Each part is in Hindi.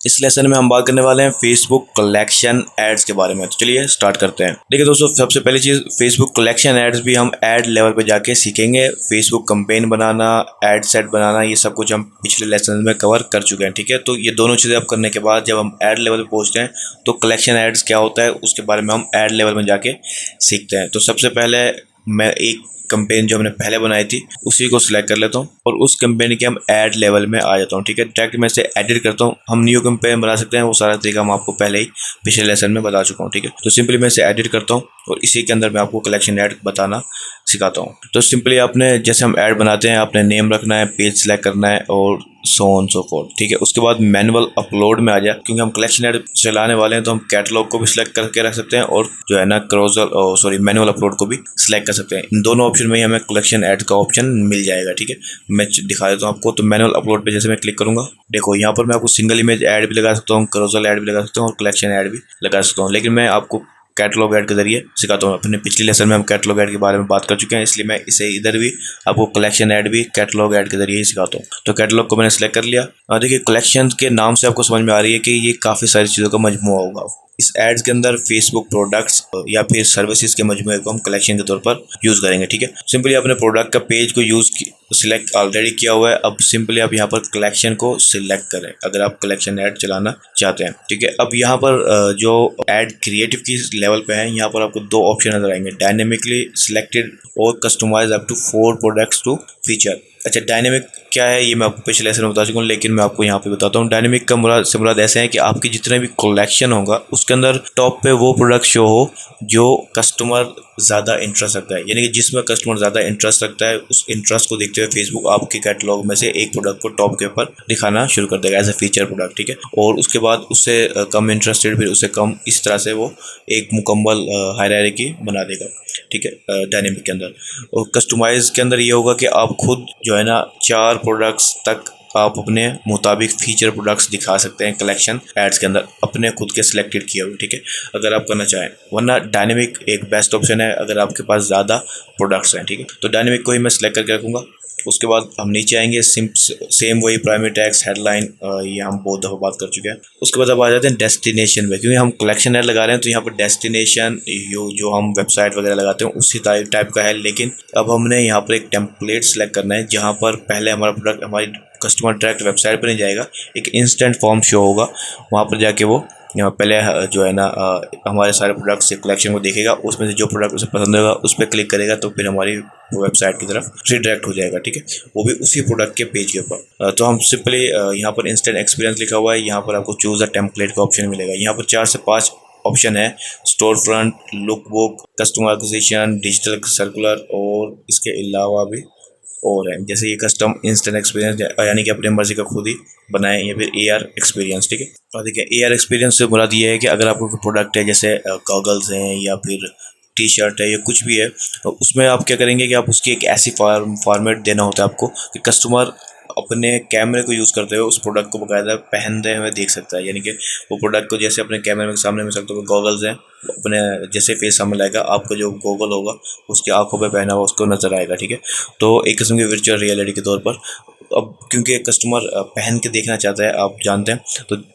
इस लेसन में हम बात करने वाले हैं फेसबुक कलेक्शन एड्स के बारे में। तो चलिए स्टार्ट करते हैं। देखिए दोस्तों, सबसे पहली चीज़ फेसबुक कलेक्शन एड्स भी हम एड लेवल पे जाके सीखेंगे। फेसबुक कैंपेन बनाना, एड सेट बनाना, ये सब कुछ हम पिछले लेसन में कवर कर चुके हैं। ठीक है, तो ये दोनों चीज़ें अब करने के बाद जब हम एड लेवल पे पहुँचते हैं तो कलेक्शन एड्स क्या होता है उसके बारे में हम एड लेवल में जाके सीखते हैं। तो सबसे पहले मैं एक कैंपेन जो हमने पहले बनाई थी उसी को सिलेक्ट कर लेता हूँ और उस कैंपेन के हम ऐड लेवल में आ जाता हूँ। ठीक है, डायरेक्ट मैं इसे एडिट करता हूँ। हम न्यू कैंपेन बना सकते हैं, वो सारा तरीका हम आपको पहले ही पिछले लेसन में बता चुका हूँ। ठीक है, तो सिंपली मैं इसे एडिट करता हूँ और इसी के अंदर मैं आपको कलेक्शन ऐड बताना सिखाता हूँ। तो सिंपली आपने जैसे हम ऐड बनाते हैं, आपने नेम रखना है, पेज सेलेक्ट करना है और सो ऑन सो फोर्थ। ठीक है, उसके बाद मैनुअल अपलोड में आ जाए, क्योंकि हम कलेक्शन ऐड चलाने वाले हैं तो हम कैटलॉग को भी सिलेक्ट करके रख सकते हैं और जो है ना मैनुअल अपलोड को भी सिलेक्ट कर सकते हैं। इन दोनों ऑप्शन में ही हमें कलेक्शन ऐड का ऑप्शन मिल जाएगा। ठीक है, मैं दिखा देता हूँ आपको। तो मैनुअल अपलोड पे जैसे मैं क्लिक करूंगा, देखो यहाँ पर मैं आपको सिंगल इमेज ऐड भी लगा सकता हूँ, क्रोजल ऐड भी लगा सकता हूँ और कलेक्शन ऐड भी लगा सकता हूँ। लेकिन मैं आपको कैटलॉग ऐड के जरिए सिखाता हूँ। अपने पिछले लेसन में हम कैटलॉग ऐड के बारे में बात कर चुके हैं, इसलिए मैं इसे इधर भी आपको कलेक्शन ऐड भी कैटलॉग ऐड के जरिए ही सिखाता हूँ। तो कैटलॉग को मैंने सेलेक्ट कर लिया और देखिए कलेक्शन के नाम से आपको समझ में आ रही है कि ये काफ़ी सारी चीज़ों का मजमूआ होगा। इस एड्स के अंदर फेसबुक प्रोडक्ट्स या फिर सर्विसेज के मजमूए को हम कलेक्शन के तौर पर यूज़ करेंगे। ठीक है, सिंपली अपने प्रोडक्ट का पेज को सिलेक्ट ऑलरेडी किया हुआ है। अब सिंपली आप यहाँ पर कलेक्शन को सिलेक्ट करें अगर आप कलेक्शन ऐड चलाना चाहते हैं। ठीक है, अब यहाँ पर जो ऐड क्रिएटिव की लेवल पे है, यहाँ पर आपको दो ऑप्शन नजर आएंगे, डायनेमिकली सिलेक्टेड और customize up to 4 products to feature. अच्छा, डायनेमिक क्या है ये मैं आपको पिछले लेसन में बता चुका हूँ, लेकिन मैं आपको यहाँ पे बताता हूँ। डायनेमिक का मुराद ऐसे है कि आपकी जितने भी कलेक्शन होगा उसके अंदर टॉप पे वो प्रोडक्ट शो हो जो कस्टमर ज़्यादा इंटरेस्ट रखता है, यानी कि जिसमें कस्टमर ज़्यादा इंटरेस्ट रखता है उस इंटरेस्ट को देखते हुए फेसबुक आपके कैटलॉग में से एक प्रोडक्ट को टॉप के ऊपर दिखाना शुरू कर देगा एज ए फीचर प्रोडक्ट। ठीक है, और उसके बाद उससे कम इंटरेस्टेड, फिर उससे कम, इस तरह से वो एक मुकम्मल हायरार्की बना देगा। ठीक है, डायनेमिक के अंदर। और कस्टमाइज के अंदर ये होगा कि आप खुद जो है ना 4 प्रोडक्ट्स तक आप अपने मुताबिक फीचर प्रोडक्ट्स दिखा सकते हैं कलेक्शन एड्स के अंदर, अपने खुद के सिलेक्टेड किए हुए। ठीक है, अगर आप करना चाहें, वरना डायनेमिक एक बेस्ट ऑप्शन है अगर आपके पास ज़्यादा प्रोडक्ट्स हैं। ठीक है, तो डायनेमिक को ही मैं सिलेक्ट करके रखूँगा। उसके बाद हम नीचे आएंगे, सेम वही प्राइमरी टैक्स, हेडलाइन, ये हम बहुत दफ़ा बात कर चुके हैं। उसके बाद अब आ जाते हैं डेस्टिनेशन में, क्योंकि हम कलेक्शन ऐड लगा रहे हैं तो यहाँ पर डेस्टिनेशन जो हम वेबसाइट वगैरह लगाते हैं उसी टाइप का है। लेकिन अब हमने यहाँ पर एक टेम्पलेट सेलेक्ट करना है जहाँ पर पहले हमारा प्रोडक्ट हमारी कस्टमर डायरेक्ट वेबसाइट पर नहीं जाएगा, एक इंस्टेंट फॉर्म शो होगा, वहाँ पर जाके वो यहाँ पहले जो है ना हमारे सारे प्रोडक्ट्स से कलेक्शन को देखेगा, उसमें से जो प्रोडक्ट उसे पसंद होगा उस पर क्लिक करेगा तो फिर हमारी वेबसाइट की तरफ रिडायरेक्ट हो जाएगा। ठीक है, वो भी उसी प्रोडक्ट के पेज के ऊपर। तो हम सिंपली यहाँ पर इंस्टेंट एक्सपीरियंस लिखा हुआ है, यहाँ पर आपको चूज़ अ टेम्पलेट का ऑप्शन मिलेगा। यहाँ पर 4 से 5 ऑप्शन है, store front, look book, customer acquisition, digital circular और इसके अलावा भी और है, जैसे ये कस्टम इंस्टेंट एक्सपीरियंस, यानी कि अपने मर्जी का खुद ही बनाएं, या फिर AR एक्सपीरियंस। ठीक है, और देखिए AR एक्सपीरियंस से मुराद ये है कि अगर आपको कोई प्रोडक्ट है जैसे गॉगल्स हैं या फिर टी शर्ट है या कुछ भी है, तो उसमें आप क्या करेंगे कि आप उसकी एक ऐसी फॉर्मेट देना होता है आपको कि कस्टमर अपने कैमरे को यूज़ करते हुए उस प्रोडक्ट को बाकायदा पहनते हुए देख सकता है। यानी कि वो प्रोडक्ट को जैसे अपने कैमरे के सामने में सकते हो, गॉगल्स हैं, अपने जैसे फेस सामने लाएगा आपका जो गॉगल होगा उसकी आंखों पे पहना हुआ उसको नज़र आएगा। ठीक है, तो एक किस्म की वर्चुअल रियलिटी के तौर पर अब क्योंकि कस्टमर पहन के देखना चाहता है, आप जानते हैं,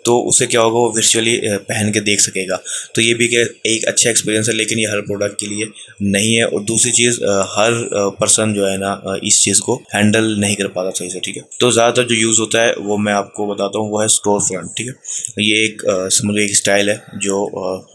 तो उससे क्या होगा, वो वर्चुअली पहन के देख सकेगा। तो ये भी एक अच्छा एक्सपीरियंस है, लेकिन ये हर प्रोडक्ट के लिए नहीं है। और दूसरी चीज़, हर पर्सन जो है ना इस चीज़ को हैंडल नहीं कर पाता सही से। ठीक है, तो ज़्यादातर जो यूज़ होता है वो मैं आपको बताता हूँ, वो है स्टोर फ्रंट। ठीक है, ये एक समझो एक स्टाइल है जो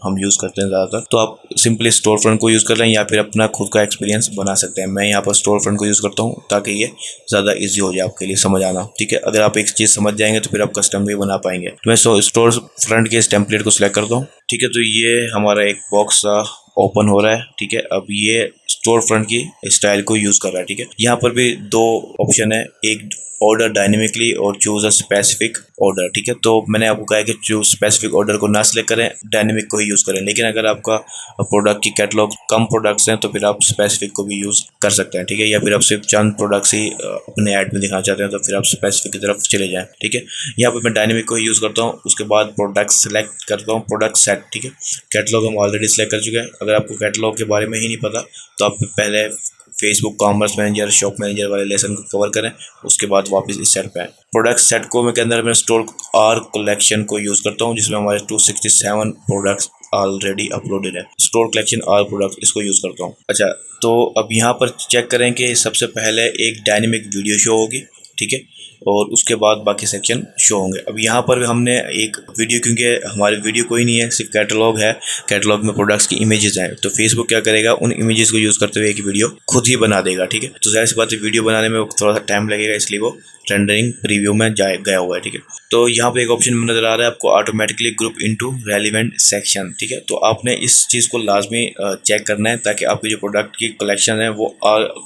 हम यूज़ करते हैं ज़्यादातर। तो आप सिंपली स्टोर फ्रंट को यूज़ कर लें या फिर अपना खुद का एक्सपीरियंस बना सकते हैं। मैं यहाँ पर स्टोर फ्रंट को यूज़ करता हूँ ताकि ये ज़्यादा ईजी हो जाए आपके लिए समझ आना। ठीक है, अगर आप एक चीज़ समझ जाएंगे तो फिर आप कस्टम भी बना पाएंगे। तो मैं स्टोर फ्रंट के इस टेम्पलेट को सिलेक्ट करता हूँ। ठीक है, तो ये हमारा एक बॉक्स ओपन हो रहा है। ठीक है, अब ये स्टोर फ्रंट की स्टाइल को यूज़ कर रहा है। ठीक है, यहाँ पर भी 2 ऑप्शन है, एक ऑर्डर डायनेमिकली और चूज़ अ स्पेसिफिक ऑर्डर। ठीक है, तो मैंने आपको कहा है कि चूज स्पेसिफिक ऑर्डर को ना सिलेक्ट करें, डायनेमिक को ही यूज़ करें। लेकिन अगर आपका प्रोडक्ट की कैटलॉग कम प्रोडक्ट्स हैं तो फिर आप स्पेसिफिक को भी यूज़ कर सकते हैं। ठीक है, या फिर आप सिर्फ चंद प्रोडक्ट्स ही अपने ऐड में दिखाना चाहते हैं तो फिर आप स्पेसिफिक की तरफ चले जाएँ। ठीक है, यहाँ पर मैं डायनेमिक को ही यूज़ करता हूँ। उसके बाद प्रोडक्ट सेलेक्ट करता हूँ, प्रोडक्ट सेट। ठीक है, कैटलॉग हम ऑलरेडी सेलेक्ट कर चुके हैं। अगर आपको कैटलॉग के बारे में ही नहीं पता तो आप पहले Facebook commerce manager, shop manager वाले लेसन को कवर करें, उसके बाद वापस इस सेट पे आए। प्रोडक्ट सेट को मैं के अंदर मैं स्टोर आर कलेक्शन को यूज़ करता हूँ, जिसमें हमारे 267 प्रोडक्ट्स ऑलरेडी अपलोडेड है। स्टोर कलेक्शन आल प्रोडक्ट इसको यूज़ करता हूँ। अच्छा, तो अब यहाँ पर चेक करें कि सबसे पहले एक डायनेमिक वीडियो शो होगी, ठीक है, और उसके बाद बाकी सेक्शन शो होंगे। अब यहाँ पर हमने एक वीडियो, क्योंकि हमारी वीडियो कोई नहीं है, सिर्फ कैटलॉग है, कैटलॉग में प्रोडक्ट्स की इमेजेस हैं, तो फेसबुक क्या करेगा, उन इमेजेस को यूज़ करते हुए एक वीडियो खुद ही बना देगा, ठीक है। तो जाहिर सी बात है वीडियो बनाने में थोड़ा सा टाइम लगेगा, इसलिए वो रेंडरिंग प्रीव्यू में गया हुआ है, ठीक है। तो यहाँ पे एक ऑप्शन नज़र आ रहा है आपको, automatically group into relevant section, ठीक है। तो आपने इस चीज़ को लाजमी चेक करना है, ताकि आपकी जो प्रोडक्ट की कलेक्शन है वो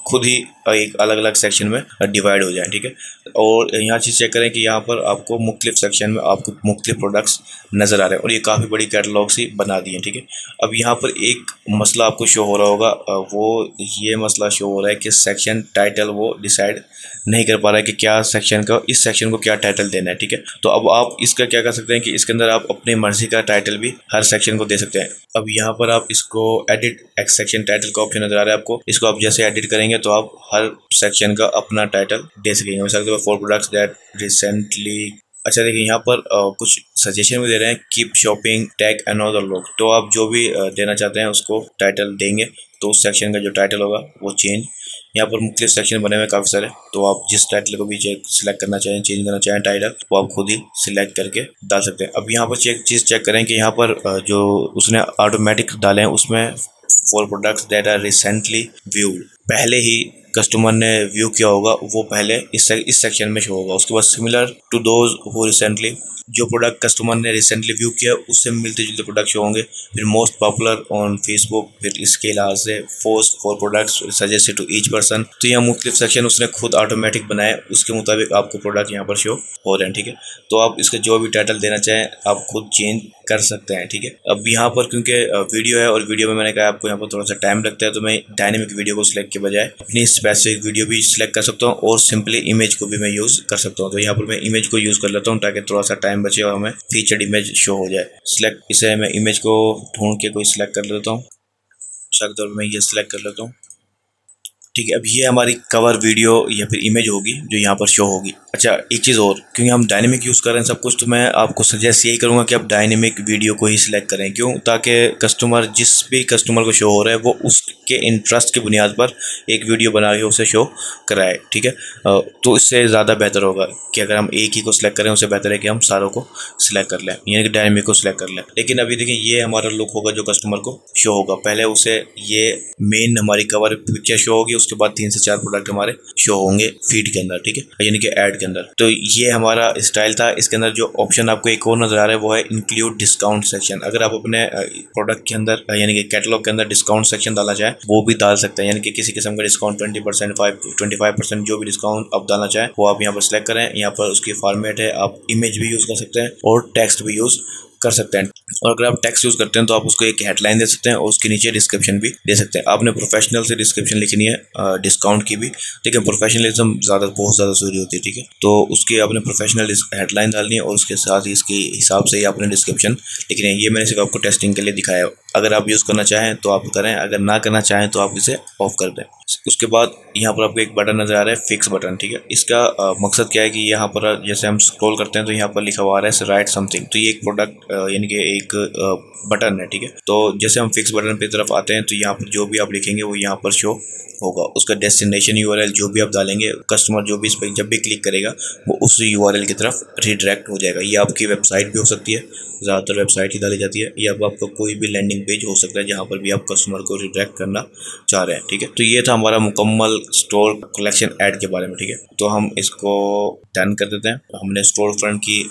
खुद ही एक अलग अलग सेक्शन में डिवाइड हो जाए, ठीक है। और यहाँ चीज़ चेक करें कि यहाँ पर आपको मुख्तलिफ सेक्शन में आपको मुख्तलिफ प्रोडक्ट्स नज़र आ रहे हैं, और ये काफ़ी बड़ी कैटलॉग सी बना दी है, ठीक है। अब यहाँ पर एक मसला आपको शो हो रहा होगा, वो ये मसला शो हो रहा है कि सेक्शन टाइटल वो डिसाइड नहीं कर पा रहा है कि क्या सेक्शन का, इस सेक्शन को क्या टाइटल देना है, ठीक है। तो अब आप इसका क्या कर सकते हैं कि इसके अंदर आप अपनी मर्जी का टाइटल भी हर सेक्शन को दे सकते हैं। अब यहाँ पर आप इसको एडिट एक्स सेक्शन टाइटल का ऑप्शन नजर आ रहा है आपको, इसको आप जैसे एडिट करेंगे तो आप हर सेक्शन का अपना टाइटल दे सकेंगे। मिसाल फॉर प्रोडक्ट्स दैट रिसेंटली, अच्छा देखिए यहाँ पर कुछ सजेशन भी दे रहे हैं, keep shopping tag another look, तो आप जो भी देना चाहते हैं उसको टाइटल देंगे, तो उस सेक्शन का जो टाइटल होगा वो चेंज, यहाँ पर मुख्तलिफ सेक्शन बने हुए हैं काफ़ी सारे, तो आप जिस टाइटल को भी सिलेक्ट करना चाहें, चेंज करना चाहें टाइटल, वो आप खुद ही सिलेक्ट करके डाल सकते हैं। अब यहाँ पर चेक करें कि यहाँ पर जो उसने ऑटोमेटिक डाले हैं उसमें four products that are recently viewed, पहले ही कस्टमर ने व्यू किया होगा वो पहले इस सेक्शन में शो होगा। उसके बाद similar to those who recently, जो प्रोडक्ट कस्टमर ने रिसेंटली व्यू किया उससे मिलते जुलते प्रोडक्ट शो होंगे। फिर मोस्ट पॉपुलर ऑन फेसबुक, फिर इसके लिहाज से first four products suggested to each person, तो यहाँ मुख्तलिफ सेक्शन उसने खुद ऑटोमेटिक बनाए, उसके मुताबिक आपको प्रोडक्ट यहाँ पर शो हो रहे हैं, ठीक है। तो आप इसका जो भी टाइटल देना चाहें आप खुद चेंज कर सकते हैं, ठीक है। अब यहाँ पर क्योंकि वीडियो है और वीडियो में मैंने कहा आपको यहाँ पर थोड़ा सा टाइम लगता है, तो मैं डायनेमिक वीडियो को सिलेक्ट के बजाय अपनी स्पेसिफिक वीडियो भी सिलेक्ट कर सकता हूँ, और सिंपली इमेज को भी मैं यूज़ कर सकता हूँ। तो यहाँ पर मैं इमेज को यूज़ कर लेता हूँ ताकि थोड़ा सा टाइम बचे और हमें फीचर्ड इमेज शो हो जाए। सिलेक्ट, इसे मैं इमेज को ढूंढ के कोई सिलेक्ट कर लेता हूँ, शायद तौर मैं ये सिलेक्ट कर लेता हूँ, ठीक है। अब ये हमारी कवर वीडियो या फिर इमेज होगी जो यहाँ पर शो होगी। अच्छा, एक चीज़ और, क्योंकि हम डायनेमिक यूज़ कर रहे हैं सब कुछ, तो मैं आपको सजेस्ट यही करूँगा कि आप डायनेमिक वीडियो को ही सिलेक्ट करें। क्यों? ताकि कस्टमर, जिस भी कस्टमर को शो हो रहा है वो उसके इंटरेस्ट की बुनियाद पर एक वीडियो बना के उसे शो कराए, ठीक है। तो इससे ज़्यादा बेहतर होगा कि अगर हम एक ही को सिलेक्ट करें, उससे बेहतर है कि हम सारों को सिलेक्ट कर लें, यानी कि डायनेमिक को सिलेक्ट कर लें। लेकिन अभी देखिए ये हमारा लुक होगा जो कस्टमर को शो होगा, पहले उसे ये मेन हमारी कवर पिक्चर शो होगी, उसके बाद 3 से 4 प्रोडक्ट हमारे शो होंगे फीड के अंदर, ठीक है, यानी कि ऐड के अंदर। तो ये हमारा स्टाइल था। इसके अंदर जो ऑप्शन आपको एक और नजर आ रहा है वो है इंक्लूड डिस्काउंट सेक्शन। अगर आप अपने प्रोडक्ट के अंदर यानी कि कैटलॉग के अंदर डिस्काउंट सेक्शन डालना चाहें वो भी डाल सकते हैं, यानी कि किसी किस्म का डिस्काउंट 20%, 25% जो भी डिस्काउंट आप डालना चाहें वो आप यहाँ पर सिलेक्ट करें। यहाँ पर उसकी फॉर्मेट है, आप इमेज भी यूज़ कर सकते हैं और टेक्स्ट भी यूज़ कर सकते हैं। और अगर आप टेक्स्ट यूज़ करते हैं तो आप उसको एक हेडलाइन दे सकते हैं और उसके नीचे डिस्क्रिप्शन भी दे सकते हैं। आपने प्रोफेशनल से डिस्क्रिप्शन लिखनी है डिस्काउंट की भी, लेकिन प्रोफेशनलिज्म बहुत ज़्यादा ज़रूरी होती है, ठीक है। तो उसकी आपने प्रोफेशनल हेडलाइन डालनी है और उसके साथ ही इसके हिसाब से ही आपने डिस्क्रिप्शन लिखनी है। ये मैंने सिर्फ आपको टेस्टिंग के लिए दिखाया है। अगर आप यूज़ करना चाहें तो आप करें, अगर ना करना चाहें तो आप इसे ऑफ कर दें। उसके बाद यहाँ पर आपको एक बटन नज़र आ रहा है, फिक्स बटन, ठीक है। इसका मकसद क्या है कि यहाँ पर जैसे हम स्क्रॉल करते हैं तो यहाँ पर लिखा हुआ आ रहा है राइट समथिंग, तो ये एक प्रोडक्ट यानी कि एक बटन है, ठीक है। तो जैसे हम फिक्स बटन पे तरफ आते हैं तो यहाँ पर जो भी आप लिखेंगे वो यहाँ पर शो होगा। उसका डेस्टिनेशन यूआरएल जो भी आप डालेंगे, कस्टमर जो भी इस पर जब भी क्लिक करेगा वो उस यूआरएल की तरफ रिडायरेक्ट हो जाएगा। ये आपकी वेबसाइट भी हो सकती है, ज़्यादातर वेबसाइट ही डाली जाती है, या आपका कोई भी लैंडिंग पेज हो सकता है जहाँ पर भी आप कस्टमर को रिडायरेक्ट करना चाह रहे हैं, ठीक है। तो ये था हमारा मुकम्मल स्टोर कलेक्शन ऐड के बारे में, ठीक है। तो हम इसको डन कर देते हैं। हमने स्टोर फ्रंट की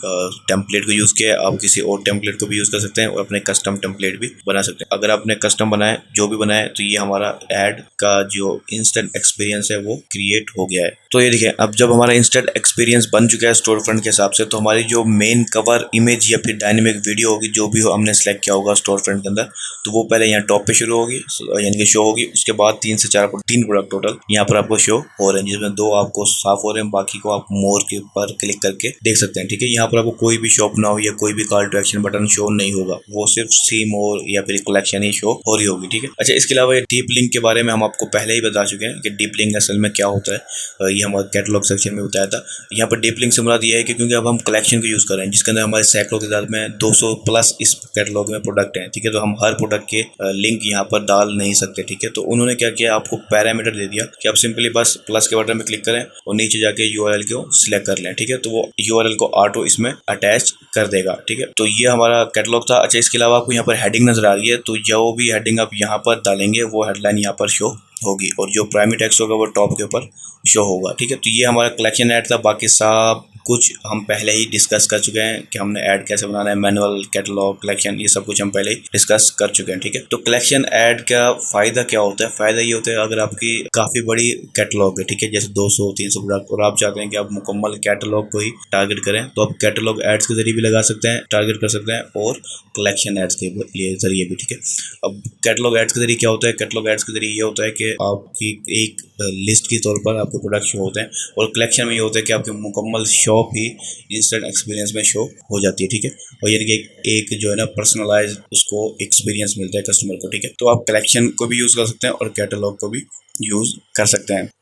टेम्पलेट को यूज़ किया है, आप किसी और टेम्पलेट को भी यूज़ कर सकते हैं और अपने कस्टम टेम्पलेट भी बना सकते हैं। अगर आपने कस्टम बनाए जो भी बनाए तो ये हमारा ऐड का जो इंस्टेंट एक्सपीरियंस है वो क्रिएट हो गया है। तो ये देखिए, अब जब हमारा इंस्टेंट एक्सपीरियंस बन चुका है स्टोर फ्रंट के हिसाब से, तो हमारी जो मेन कवर इमेज या फिर डायनेमिक वीडियो होगी जो भी हो हमने सेलेक्ट किया होगा स्टोर फ्रंट के अंदर, तो वो पहले यहाँ टॉप पे शुरू होगी, यानी कि शो होगी। उसके बाद 3 प्रोडक्ट टोटल यहाँ पर आपको शो हो रहे हैं, जिसमें 2 आपको साफ हो रहे हैं, बाकी को आप मोर के ऊपर क्लिक करके देख सकते हैं। ठीक है, यहाँ पर आपको कोई भी शॉप ना हो या कोई भी call to action button show नहीं होगा, वो सिर्फ सी मोर या फिर कलेक्शन ही शो हो रही होगी। ठीक है, अच्छा, इसके अलावा ये डीप लिंक के बारे में हम आपको पहले ही बता चुके हैं कि डीप लिंक असल में क्या होता है। ये हमारे कैटलॉग सेक्शन में बताया था। यहाँ पर डीप लिंक से मुराद ये है कि क्योंकि अब हम कलेक्शन को यूज़ कर रहे हैं, जिसके अंदर हमारे सैकड़ों के साथ में 200 प्लस इस कैटलॉग में प्रोडक्ट हैं। ठीक है, तो हम हर प्रोडक्ट के लिंक यहाँ पर डाल नहीं सकते। ठीक है, तो उन्होंने क्या किया, आपको पैरामीटर दे दिया कि आप सिंपली बस प्लस के बटन में क्लिक करें और नीचे जाके यूआरएल को सिलेक्ट कर लें। ठीक है, तो वो यूआरएल को ऑटो इसमें अटैच कर देगा। ठीक है, तो ये हमारा कैटलॉग था। अच्छा, इसके अलावा आपको यहाँ पर हेडिंग नजर आ रही है, तो जो भी हेडिंग आप यहाँ पर डालेंगे वो हेडलाइन यहाँ पर शो होगी और जो प्राइमरी टेक्स्ट होगा वो टॉप के ऊपर शो होगा। ठीक है, तो ये हमारा कलेक्शन ऐड था। बाकी सब कुछ हम पहले ही डिस्कस कर चुके हैं कि हमने ऐड कैसे बनाना है, मैनुअल, कैटलॉग, कलेक्शन, ये सब कुछ हम पहले ही डिस्कस कर चुके हैं। ठीक है, तो कलेक्शन ऐड का फ़ायदा क्या होता है? फ़ायदा ये होता है अगर आपकी काफ़ी बड़ी कैटलॉग है, ठीक है, जैसे 200-300 प्रोडक्ट, और आप चाहते हैं कि आप मुकम्मल कैटलॉग को ही टारगेट करें, तो आप कैटलॉग एड्स के जरिए भी लगा सकते हैं, टारगेट कर सकते हैं, और कलेक्शन एड्स के जरिए भी। ठीक है, अब कैटलॉग एड्स के जरिए क्या होता है? कैटलॉग एड्स के जरिए ये होता है कि आपकी एक लिस्ट के तौर पर आपके प्रोडक्ट शो होते हैं, और कलेक्शन में ये होता है कि आपके मुकम्मल शॉप ही इंस्टेंट एक्सपीरियंस में शो हो जाती है। ठीक है, और यानी कि एक जो है ना पर्सनलाइज उसको एक्सपीरियंस मिलता है कस्टमर को। ठीक है, तो आप कलेक्शन को भी यूज़ कर सकते हैं और कैटलॉग को भी यूज़ कर सकते हैं।